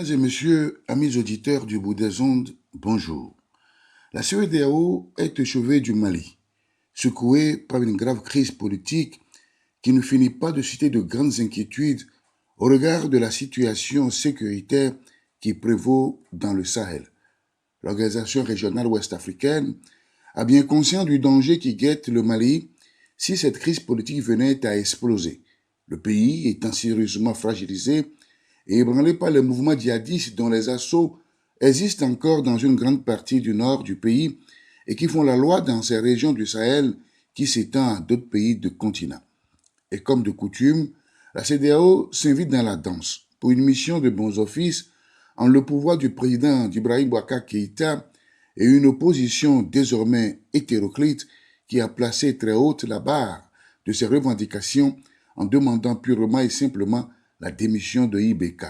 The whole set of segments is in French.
Mesdames et messieurs, amis auditeurs du bout des ondes, bonjour. La CEDEAO est au chevet du Mali, secouée par une grave crise politique qui ne finit pas de susciter de grandes inquiétudes au regard de la situation sécuritaire qui prévaut dans le Sahel. L'organisation régionale ouest-africaine a bien conscience du danger qui guette le Mali si cette crise politique venait à exploser. Le pays étant sérieusement fragilisé et ébranlé par les mouvements djihadistes dont les assauts existent encore dans une grande partie du nord du pays et qui font la loi dans ces régions du Sahel qui s'étend à d'autres pays du continent. Et comme de coutume, la CEDEAO s'invite dans la danse pour une mission de bons offices en le pouvoir du président Ibrahim Boubacar Keïta et une opposition désormais hétéroclite qui a placé très haute la barre de ses revendications en demandant purement et simplement la démission de IBK.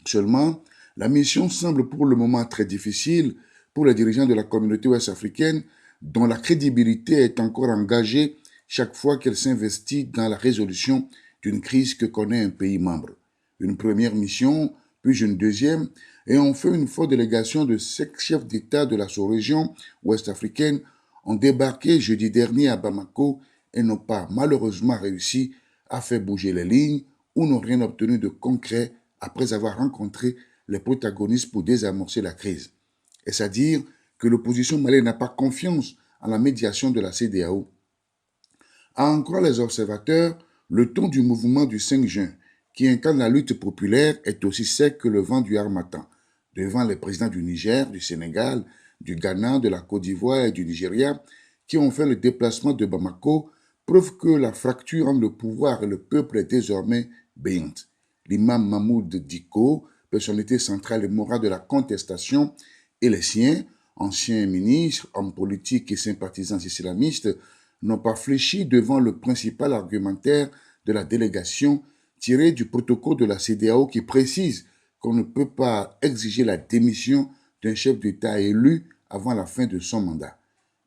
Seulement, la mission semble pour le moment très difficile pour les dirigeants de la communauté ouest-africaine dont la crédibilité est encore engagée chaque fois qu'elle s'investit dans la résolution d'une crise que connaît un pays membre. Une première mission, puis une deuxième, et enfin une forte délégation de 5 chefs d'État de la sous-région ouest-africaine ont débarqué jeudi dernier à Bamako et n'ont pas malheureusement réussi à faire bouger les lignes ou n'ont rien obtenu de concret après avoir rencontré les protagonistes pour désamorcer la crise. Est-ce à dire que l'opposition malienne n'a pas confiance en la médiation de la CEDEAO? À en croire les observateurs, le ton du mouvement du 5 juin, qui incarne la lutte populaire, est aussi sec que le vent du harmattan, devant les présidents du Niger, du Sénégal, du Ghana, de la Côte d'Ivoire et du Nigeria, qui ont fait le déplacement de Bamako, preuve que la fracture entre le pouvoir et le peuple est désormais béante. L'imam Mahmoud Diko, personnalité centrale et morale de la contestation, et les siens, anciens ministres, hommes politiques et sympathisants islamistes, n'ont pas fléchi devant le principal argumentaire de la délégation tiré du protocole de la CEDEAO qui précise qu'on ne peut pas exiger la démission d'un chef d'État élu avant la fin de son mandat.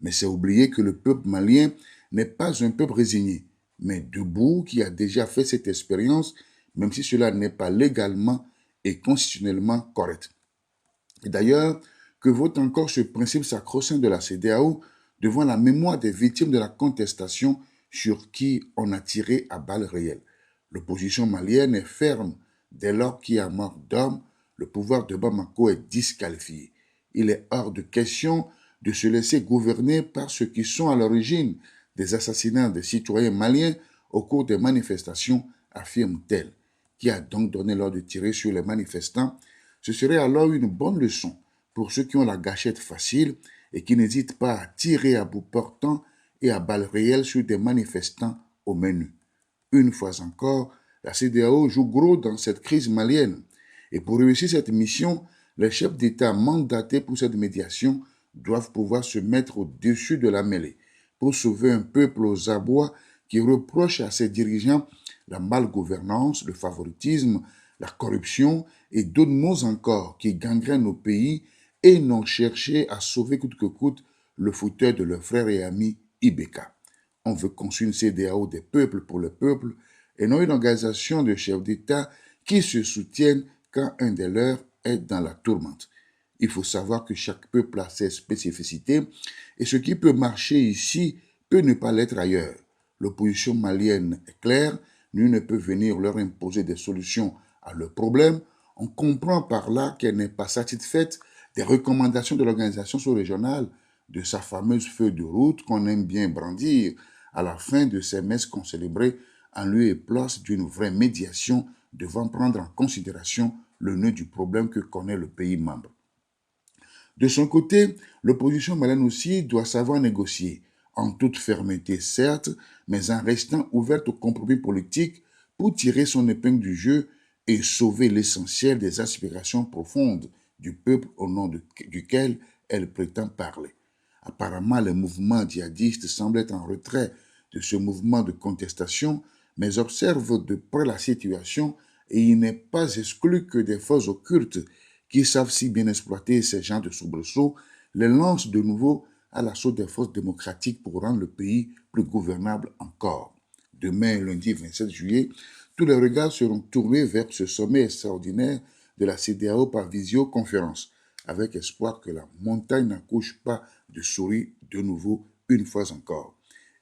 Mais c'est oublier que le peuple malien n'est pas un peuple résigné, mais debout qui a déjà fait cette expérience, même si cela n'est pas légalement et constitutionnellement correct. Et d'ailleurs, que vaut encore ce principe sacro-saint de la CEDEAO devant la mémoire des victimes de la contestation sur qui on a tiré à balles réelles? L'opposition malienne est ferme dès lors qu'il y a mort d'homme, le pouvoir de Bamako est disqualifié. Il est hors de question de se laisser gouverner par ceux qui sont à l'origine des assassinats des citoyens maliens au cours des manifestations, affirme-t-elle. Qui a donc donné l'ordre de tirer sur les manifestants? Ce serait alors une bonne leçon pour ceux qui ont la gâchette facile et qui n'hésitent pas à tirer à bout portant et à balles réelles sur des manifestants au menu. Une fois encore, la CEDEAO joue gros dans cette crise malienne. Et pour réussir cette mission, les chefs d'État mandatés pour cette médiation doivent pouvoir se mettre au-dessus de la mêlée pour sauver un peuple aux abois qui reproche à ses dirigeants la malgouvernance, le favoritisme, la corruption et d'autres maux encore qui gangrènent nos pays et n'ont cherché à sauver coûte que coûte le fauteuil de leur frère et ami IBK. On veut construire une CEDEAO des peuples pour le peuple et non une organisation de chefs d'État qui se soutiennent quand un des leurs est dans la tourmente. Il faut savoir que chaque peuple a ses spécificités et ce qui peut marcher ici peut ne pas l'être ailleurs. L'opposition malienne est claire, nul ne peut venir leur imposer des solutions à leurs problèmes. On comprend par là qu'elle n'est pas satisfaite des recommandations de l'organisation sous-régionale, de sa fameuse feuille de route qu'on aime bien brandir à la fin de ces messes qu'on célébrait en lieu et place d'une vraie médiation devant prendre en considération le nœud du problème que connaît le pays membre. De son côté, l'opposition malienne aussi doit savoir négocier, en toute fermeté certes, mais en restant ouverte au compromis politique pour tirer son épingle du jeu et sauver l'essentiel des aspirations profondes du peuple au nom duquel elle prétend parler. Apparemment, les mouvements djihadistes semblent être en retrait de ce mouvement de contestation, mais observent de près la situation et il n'est pas exclu que des forces occultes qui savent si bien exploiter ces gens de soubresauts les lancent de nouveau à l'assaut des forces démocratiques pour rendre le pays plus gouvernable encore. Demain, lundi 27 juillet, tous les regards seront tournés vers ce sommet extraordinaire de la CEDEAO par visioconférence, avec espoir que la montagne n'accouche pas de souris de nouveau une fois encore.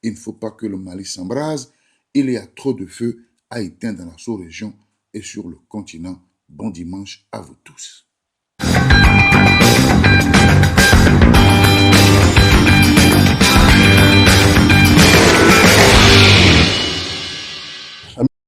Il ne faut pas que le Mali s'embrase, il y a trop de feu à éteindre dans la sous-région et sur le continent. Bon dimanche à vous tous.